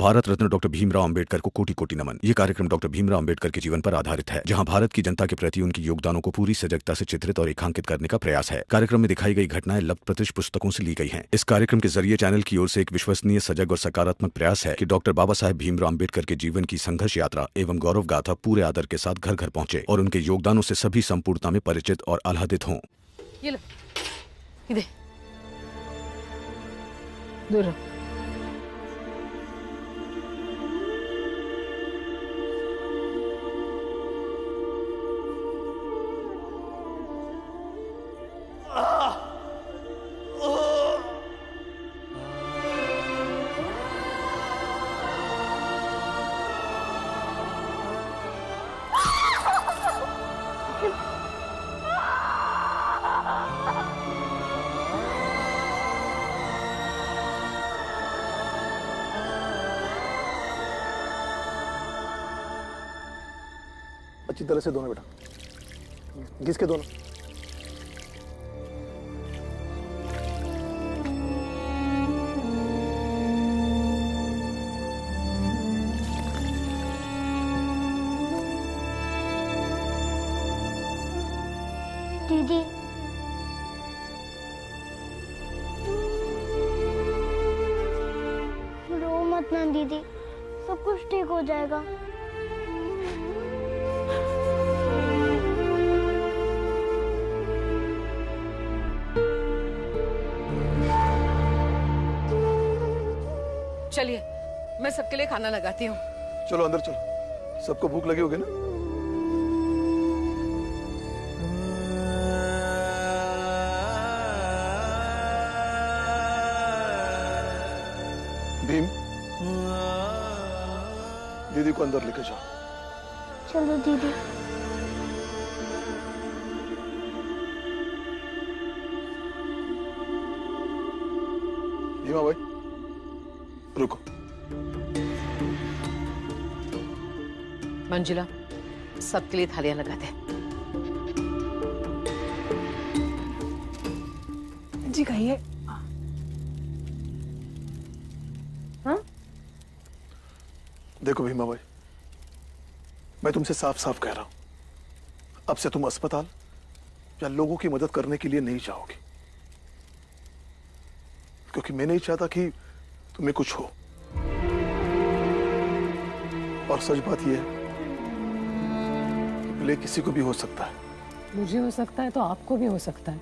Bharat Ratna doctor Bhimrao Ambedkar को कोटि कोटि नमन। ये कार्यक्रम डॉक्टर भीमराव अंबेडकर के जीवन पर आधारित है, जहां भारत की जनता के प्रति उनके योगदानों को पूरी सजगता से चित्रित और रेखांकित करने का प्रयास है। कार्यक्रम में दिखाई गई घटनाएं लब्ध प्रतिष्ठ पुस्तकों से ली गई हैं। इस कार्यक्रम के जरिए चैनल की ओर से एक विश्वसनीय, सजग और सकारात्मक प्रयास है कि डॉक्टर बाबा साहेब भीमराव अंबेडकर के जीवन की संघर्ष यात्रा एवं गौरव गाथा पूरे आदर के साथ घर घर पहुंचे और उनके योगदानों से सभी संपूर्णता में परिचित और आह्लादित हों। ये लो, इधर दूर रहो। अच्छी तरह से दोनों बेटा, घिस के दोनों। दीदी, रो मत ना दीदी, सब कुछ ठीक हो जाएगा। चलिए, मैं सबके लिए खाना लगाती हूँ। चलो अंदर चलो, सबको भूख लगी होगी ना। भीम, दीदी को अंदर लेके जाओ। चलो दीदी। भीमा भाई रुको। मंजुला, सबके लिए थालियां लगा दे। जी कहिए। हाँ? देखो भीमा भाई, मैं तुमसे साफ साफ कह रहा हूं, अब से तुम अस्पताल या लोगों की मदद करने के लिए नहीं जाओगी, क्योंकि मैं नहीं चाहता कि तुम्हें कुछ हो। और सच बात यह है कि भले किसी को भी हो सकता है। मुझे हो सकता है तो आपको भी हो सकता है,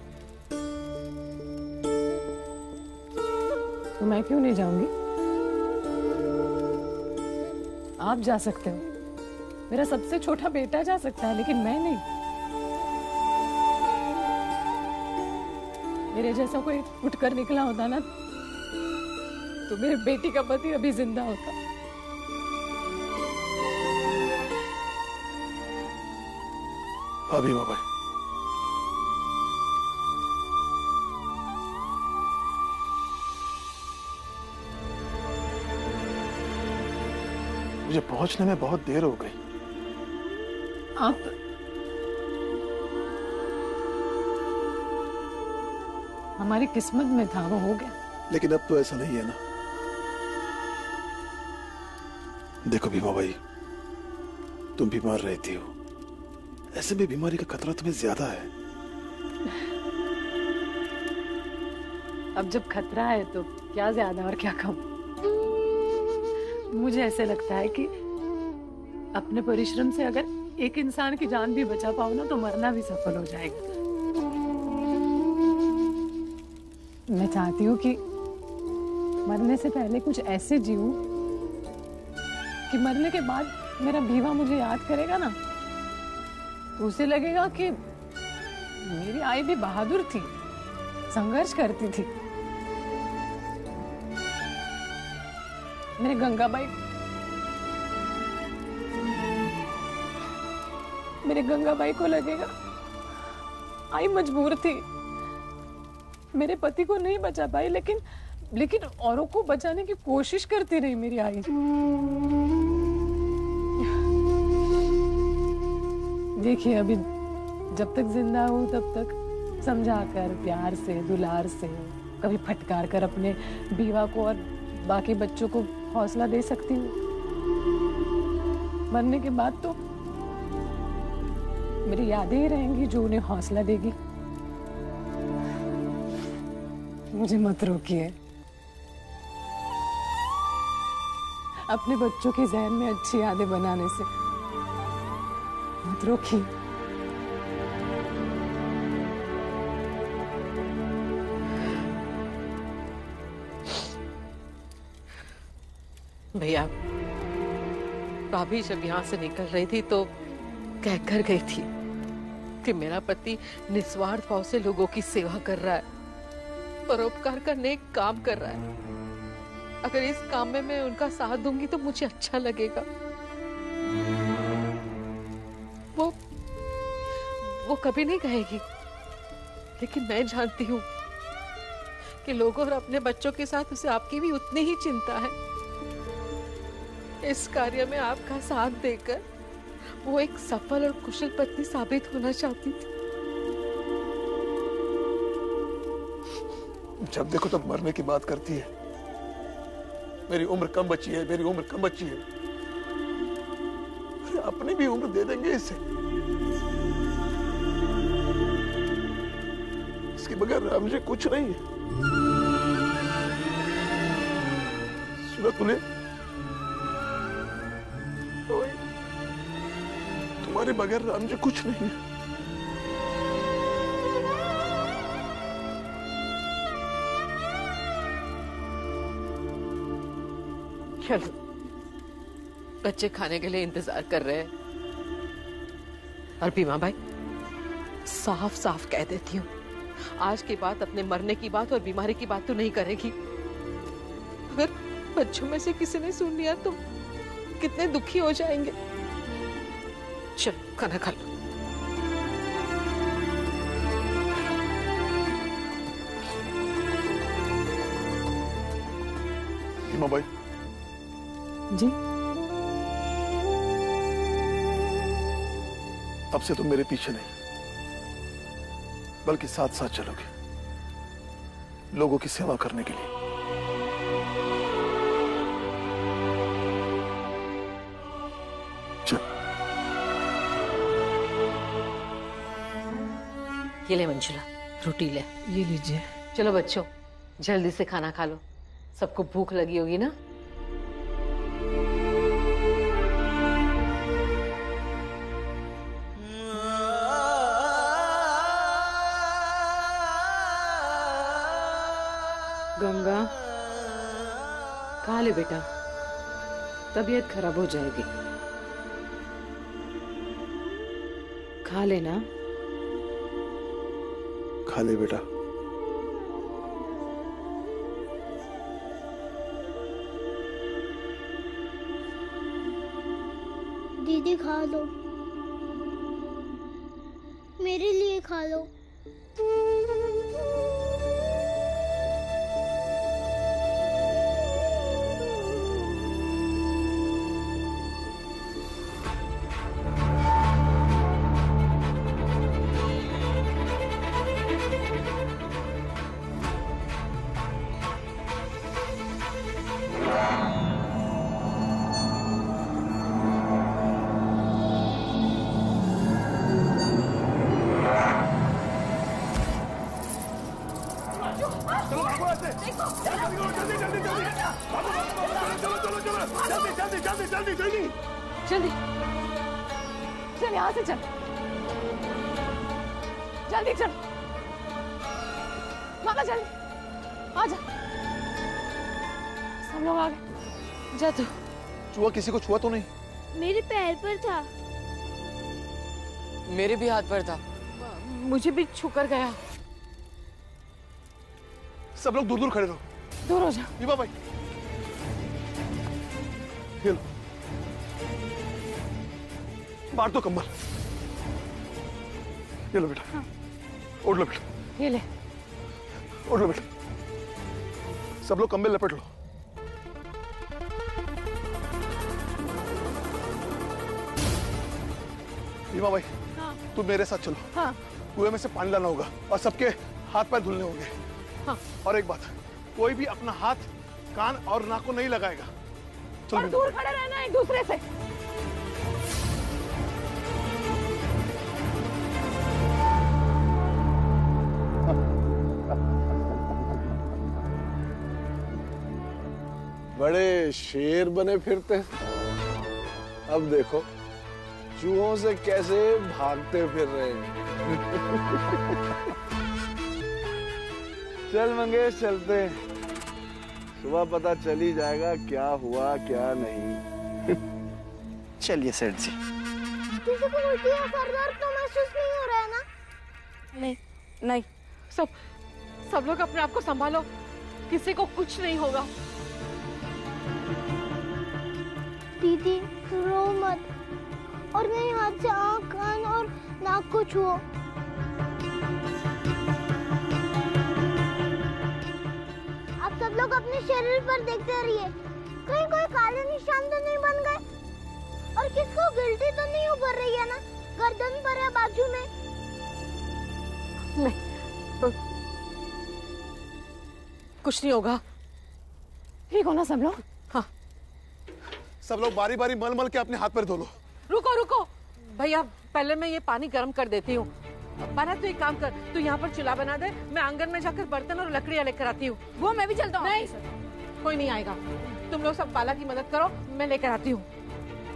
तो मैं क्यों नहीं जाऊंगी? आप जा सकते हो, मेरा सबसे छोटा बेटा जा सकता है, लेकिन मैं नहीं। मेरे जैसा कोई उठकर निकला होता ना, तो मेरे बेटी का पति अभी जिंदा होता। हाँ भीमा भाई, मुझे पहुंचने में बहुत देर हो गई। आप हमारी किस्मत में था, वो हो गया। लेकिन अब तो ऐसा नहीं है ना। देखो भीमा भाई, तुम बीमार रहती हो, ऐसे में बीमारी का खतरा तुम्हें ज्यादा है। अब जब खतरा है तो क्या ज्यादा और क्या कम। मुझे ऐसे लगता है कि अपने परिश्रम से अगर एक इंसान की जान भी बचा पाओ ना, तो मरना भी सफल हो जाएगा। मैं चाहती हूँ कि मरने से पहले कुछ ऐसे जीऊं कि मरने के बाद मेरा भीवा मुझे याद करेगा ना, तो उसे लगेगा कि मेरी आई भी बहादुर थी, संघर्ष करती थी। मेरे गंगाबाई को लगेगा आई मजबूर थी, मेरे पति को नहीं बचा पाई, लेकिन औरों को बचाने की कोशिश करती रही मेरी आई। देखिए, अभी जब तक जिंदा हूँ तब तक समझाकर, प्यार से, दुलार से, कभी फटकार कर अपने बीवा को और बाकी बच्चों को हौसला दे सकती हूँ। मरने के बाद तो मेरी यादें ही रहेंगी जो उन्हें हौसला देगी। मुझे मत रोकिए। अपने बच्चों के जहन में अच्छी यादें बनाने से मत रोकिए। भैया, भाभी जब यहाँ से निकल रही थी तो कह कर गई थी कि मेरा पति निस्वार्थ भाव से लोगों की सेवा कर रहा है, परोपकार का नेक काम कर रहा है। अगर इस काम में मैं उनका साथ दूंगी तो मुझे अच्छा लगेगा। वो कभी नहीं कहेगी, लेकिन मैं जानती हूँ कि लोगों और अपने बच्चों के साथ उसे आपकी भी उतनी ही चिंता है। इस कार्य में आपका साथ देकर वो एक सफल और कुशल पत्नी साबित होना चाहती थी। जब देखो तब मरने की बात करती है। मेरी उम्र कम बची है, मेरी उम्र कम बची है। अरे अपनी भी उम्र दे देंगे इसे। इसके बगैर मुझे कुछ नहीं है। सुना तूने? तुम्हारे बगैर मुझे कुछ नहीं है। चलो, बच्चे खाने के लिए इंतजार कर रहे हैं। और भीमा भाई, साफ साफ कह देती हूँ, आज की बात अपने मरने की बात और बीमारी की बात तो नहीं करेगी। अगर बच्चों में से किसी ने सुन लिया तो कितने दुखी हो जाएंगे। चलो खाना खा लो। भीमा भाई जी, अब से तुम मेरे पीछे नहीं बल्कि साथ साथ चलोगे, लोगों की सेवा करने के लिए। चल। ये ले मंजुला, रोटी ले। ये लीजिए। चलो बच्चों, जल्दी से खाना खा लो, सबको भूख लगी होगी ना। गंगा, खा ले बेटा, तबीयत खराब हो जाएगी। खा लेना। खा ले बेटा। दीदी खा लो, मेरे लिए खा लो। जल्दी चल, यहाँ से चल, जल्दी चल, मामा जल्दी आ जा। सब लोग आ गए। जा तू। चूहा किसी को छुआ तो नहीं? मेरे पैर पर था। मेरे भी हाथ पर था। मुझे भी छूकर गया। सब लोग दूर दूर खड़े रहो। दूर हो जा। भीमा भाई, ये लो, बांट दो कंबल। ये लो बेटा। हाँ। ओढ़ लो बेटा। ये ले। ओढ़ लो बेटा। सब लोग कंबल लपेट लो। भीमा भाई, हाँ। तुम मेरे साथ चलो। हाँ। कुएं में से पानी लाना होगा और सबके हाथ पैर धुलने होंगे। हाँ। और एक बात, कोई भी अपना हाथ कान और नाक को नहीं लगाएगा। चलो और दूर खड़े रहना एक दूसरे से। बड़े शेर बने फिरते, अब देखो चूहों से कैसे भागते फिर रहे हैं। चल मंगेश चलते हैं, सुबह पता चल ही जाएगा क्या हुआ क्या नहीं। चलिए सेठ जी। किसी को उल्टी या सर दर्द तो महसूस नहीं हो रहा है ना? नहीं नहीं। सब लोग अपने आप को संभालो, किसी को कुछ नहीं होगा। दीदी रो मत और मेरे हाथ से आँख कान और नाक को छुओ। आप सब लोग अपने शरीर पर देखते रहिए, कहीं कोई काले निशान तो नहीं बन गए और किसको गिल्टी तो नहीं उभर रही है ना गर्दन पर या बाजू में। नहीं, कुछ नहीं होगा। ठीक हो ना सब लोग? हाँ। सब लोग बारी बारी मल मल के अपने हाथ पर धो लो। रुको भैया, पहले मैं ये पानी गर्म कर देती हूँ। बारा तो एक काम कर, तू यहाँ पर चूल्हा बना दे, मैं आंगन में जाकर बर्तन और लकड़ियाँ लेकर आती हूँ। वो मैं भी चलता हूँ। नहीं, कोई नहीं आएगा। तुम लोग सब बाला की मदद करो, मैं लेकर आती हूँ।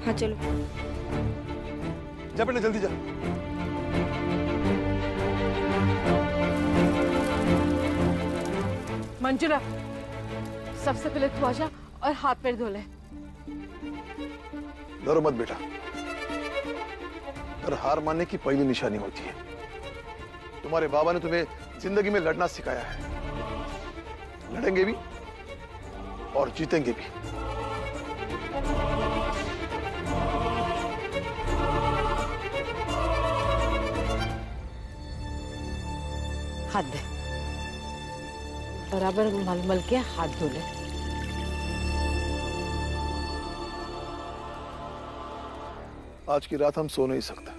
हाँ चलो। जा बेटा जल्दी जा। मंजुला, सबसे पहले तू आजा और हाथ पैर धो ले। डरो मत बेटा, और हार मानने की पहली निशानी होती है। तुम्हारे बाबा ने तुम्हें जिंदगी में लड़ना सिखाया है, लड़ेंगे भी और जीतेंगे भी। हाथ दे, बराबर मल मल के हाथ धो ले। आज की रात हम सो नहीं सकते।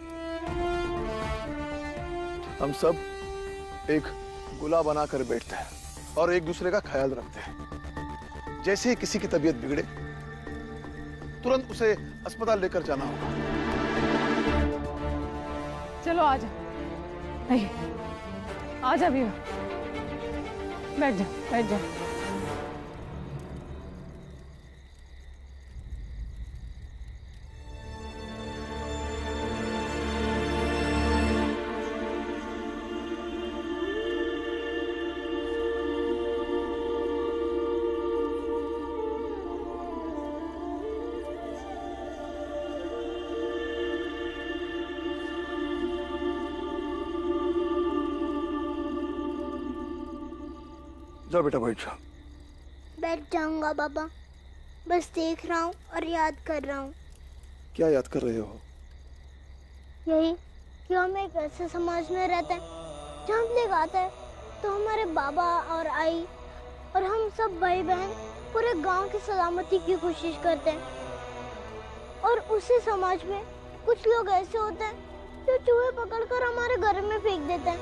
हम सब एक गुला बनाकर बैठते हैं और एक दूसरे का ख्याल रखते हैं। जैसे ही किसी की तबीयत बिगड़े तुरंत उसे अस्पताल लेकर जाना होगा। चलो आजा। नहीं, आजा भी, बैठ जा बैठ जा। जाओ बेटा बैठ जाओ। बैठ जाऊंगा बाबा, बस देख रहा हूँ और याद कर रहा हूँ। क्या याद कर रहे हो? यही कि हम एक ऐसे समाज में रहते हैं जहाँ प्लेग आता है तो हमारे बाबा और आई और हम सब भाई बहन पूरे गांव की सलामती की कोशिश करते हैं। और उसी समाज में कुछ लोग ऐसे होते हैं जो चूहे पकड़कर हमारे घर में फेंक देते हैं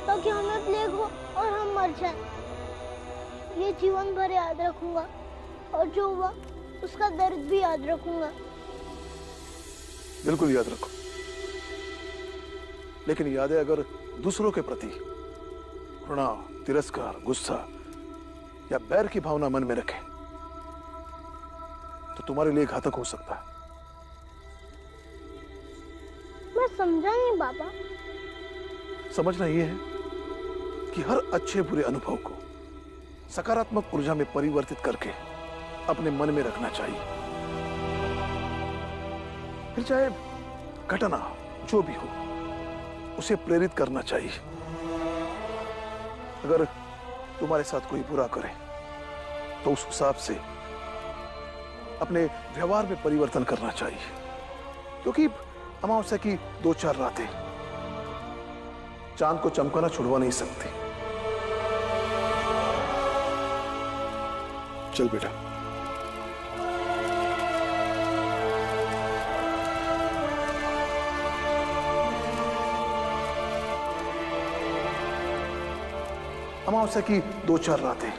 ताकि हमें प्लेग हो और हम मर जाएं। ये जीवन भर याद रखूंगा और जो हुआ उसका दर्द भी याद रखूंगा। बिल्कुल याद रखो, लेकिन यादें अगर दूसरों के प्रति घृणा, तिरस्कार, गुस्सा या बैर की भावना मन में रखें तो तुम्हारे लिए घातक हो सकता है। मैं समझा नहीं बाबा। समझना यह है कि हर अच्छे बुरे अनुभव को सकारात्मक ऊर्जा में परिवर्तित करके अपने मन में रखना चाहिए। फिर चाहे घटना जो भी हो उसे प्रेरित करना चाहिए। अगर तुम्हारे साथ कोई बुरा करे तो उस हिसाब से अपने व्यवहार में परिवर्तन करना चाहिए, क्योंकि अमावस्या की 2-4 रातें चांद को चमकाना छुड़वा नहीं सकती। चल बेटा। अमावस्या की 2-4 रातें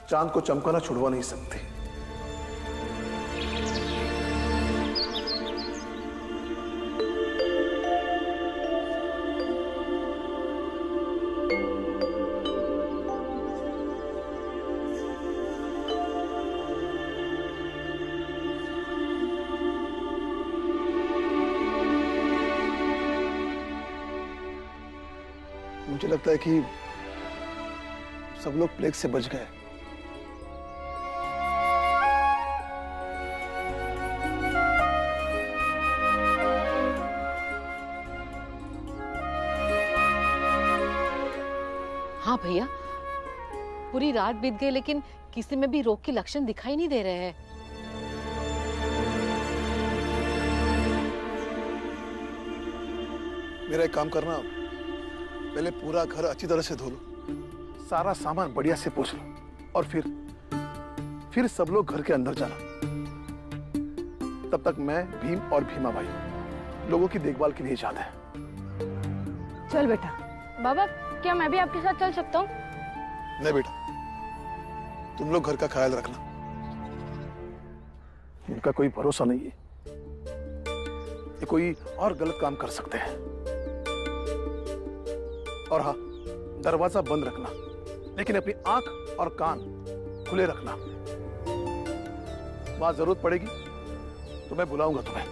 चांद को चमकाना छुड़वा नहीं सकती। मुझे लगता है कि सब लोग प्लेग से बच गए। हाँ भैया, पूरी रात बीत गई लेकिन किसी में भी रोग के लक्षण दिखाई नहीं दे रहे हैं। मेरा एक काम करना, पहले पूरा घर अच्छी तरह से धो लो, सारा सामान बढ़िया से पोंछ लो और फिर सब लोग घर के अंदर जाना। तब तक मैं, भीम और भीमा भाई लोगों की देखभाल के लिए जाते हैं। चल बेटा। बाबा, क्या मैं भी आपके साथ चल सकता हूँ? नहीं बेटा, तुम लोग घर का ख्याल रखना। इनका कोई भरोसा नहीं है, ये कोई और गलत काम कर सकते हैं। और हाँ, दरवाजा बंद रखना, लेकिन अपनी आंख और कान खुले रखना। वहां जरूरत पड़ेगी तो मैं बुलाऊंगा तुम्हें,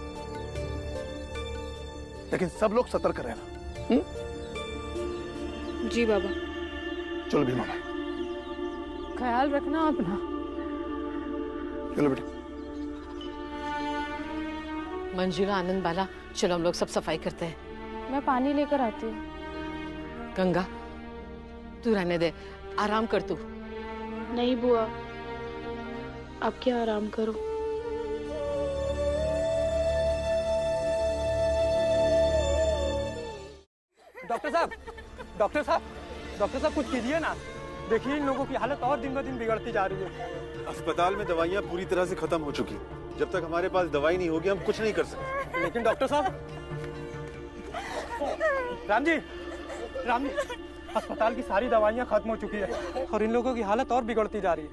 लेकिन सब लोग सतर्क रहना। जी बाबा। चलो भीमा भाई, ख्याल रखना अपना। चलो बेटा। मंजुला, आनंद बाला, चलो हम लोग सब सफाई करते हैं। मैं पानी लेकर आती हूँ। गंगा, तू रहने दे, आराम कर तू। नहीं बुआ, आप क्या आराम करो। डॉक्टर साहब, डॉक्टर साहब, डॉक्टर साहब कुछ कीजिए ना। देखिए इन लोगों की हालत और दिन ब दिन बिगड़ती जा रही है। अस्पताल में दवाइयाँ पूरी तरह से खत्म हो चुकी। जब तक हमारे पास दवाई नहीं होगी हम कुछ नहीं कर सकते। लेकिन डॉक्टर साहब, राम जी, अस्पताल की सारी दवाइयाँ खत्म हो चुकी है और इन लोगों की हालत और बिगड़ती जा रही है।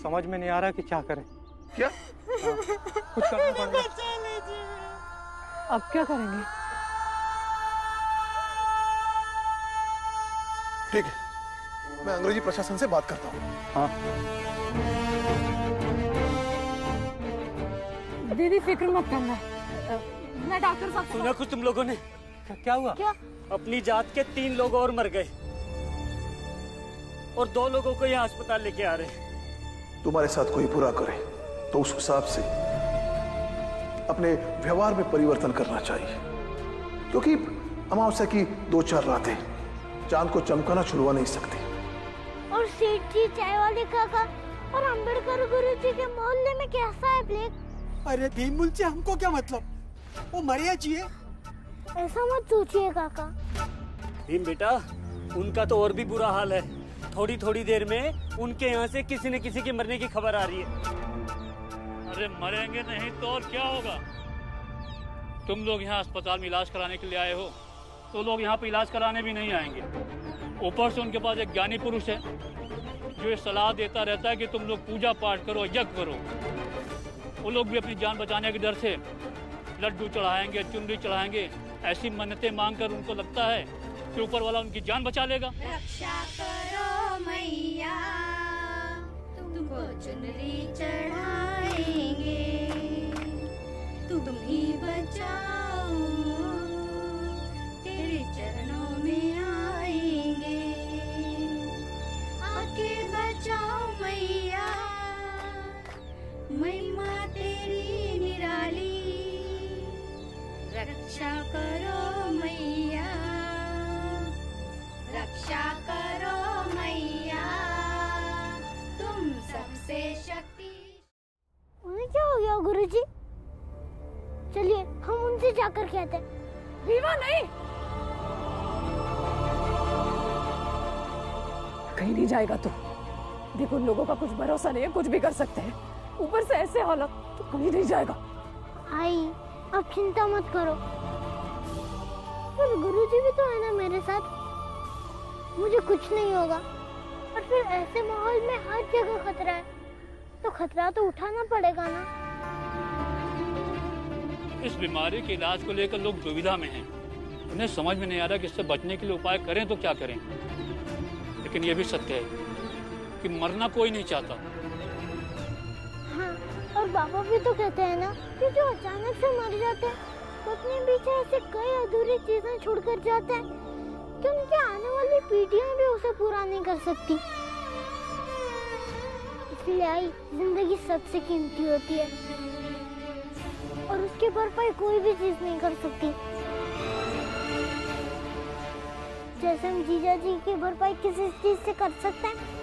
समझ में नहीं आ रहा कि क्या करें। क्या? कुछ करना पड़ेगा। अब क्या करेंगे? ठीक है, मैं अंग्रेजी प्रशासन से बात करता हूँ। हाँ। दीदी फिक्र मत करना, मैं डॉक्टर साहब। सुना कुछ तुम लोगों ने? क्या हुआ? क्या? अपनी जात के 3 लोग और मर गए और 2 लोगों को यहाँ अस्पताल लेके आ रहे। तुम्हारे साथ कोई बुरा करे तो उस हिसाब से अपने व्यवहार में परिवर्तन करना चाहिए, क्योंकि अमावस्या की 2-4 रातें चांद को चमकाना छुड़वा नहीं सकती। और सेठ जी, चाय वाले काका और अंबेडकर गुरुजी के मोहल्ले में कैसा है ब्लैक? अरे भीम से हमको क्या मतलब, वो मरिया चाहिए। ऐसा मत सोचिए काका। भीम बेटा, उनका तो और भी बुरा हाल है। थोड़ी थोड़ी देर में उनके यहाँ से किसी न किसी के मरने की खबर आ रही है। अरे मरेंगे नहीं तो और क्या होगा? तुम लोग यहाँ अस्पताल में इलाज कराने के लिए आए हो, तो लोग यहाँ पे इलाज कराने भी नहीं आएंगे। ऊपर से उनके पास एक ज्ञानी पुरुष है जो ये सलाह देता रहता है कि तुम लोग पूजा पाठ करो, यज्ञ करो। वो लोग भी अपनी जान बचाने के डर से लड्डू चढ़ाएंगे, चुनरी चढ़ाएंगे, ऐसी मन्नतें मांगकर उनको लगता है कि ऊपर वाला उनकी जान बचा लेगा। रक्षा करो मैया, तुमको चुनरी चढ़ाएंगे, तुम ही बचाओ, तेरे चरणों में आएंगे, आके बचाओ मैया, महिमा तेरी निराली, रक्षा करो मैया, रक्षा करो मैया, तुम सबसे शक्ति। उन्हें क्या हो गया गुरुजी? चलिए हम उनसे जाकर कहते हैं। भीमा नहीं, कहीं नहीं जाएगा तू। देखो उन लोगों का कुछ भरोसा नहीं है, कुछ भी कर सकते हैं। ऊपर से ऐसे हालत, तो कहीं नहीं जाएगा। आई, अब चिंता मत करो। पर गुरुजी भी तो है ना मेरे साथ, मुझे कुछ नहीं होगा। और फिर ऐसे माहौल में हर जगह खतरा है, तो खतरा तो उठाना पड़ेगा ना। इस बीमारी के इलाज को लेकर लोग दुविधा में हैं। उन्हें समझ में नहीं आ रहा कि इससे बचने के लिए उपाय करें तो क्या करें। लेकिन ये भी सत्य है कि मरना कोई नहीं चाहता। हाँ, और बाबा भी तो कहते हैं ना कि जो अचानक से मर जाते हैं वो अपने पीछे ऐसे कई अधूरी चीजें छोड़कर जाते हैं कि उनकी आने वाली पीढ़ियां भी उसे पूरा नहीं कर सकती। इसलिए आई जिंदगी सबसे कीमती होती है और उसकी भरपाई कोई भी चीज नहीं कर सकती। जैसे हम जीजा जी की भरपाई किसी चीज से कर सकते हैं।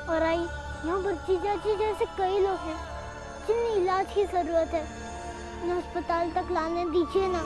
और आई यहाँ पर जीजा जी जैसे कई लोग हैं जिन्हें इलाज की जरूरत है, उन्हें अस्पताल तक लाने दीजिए ना।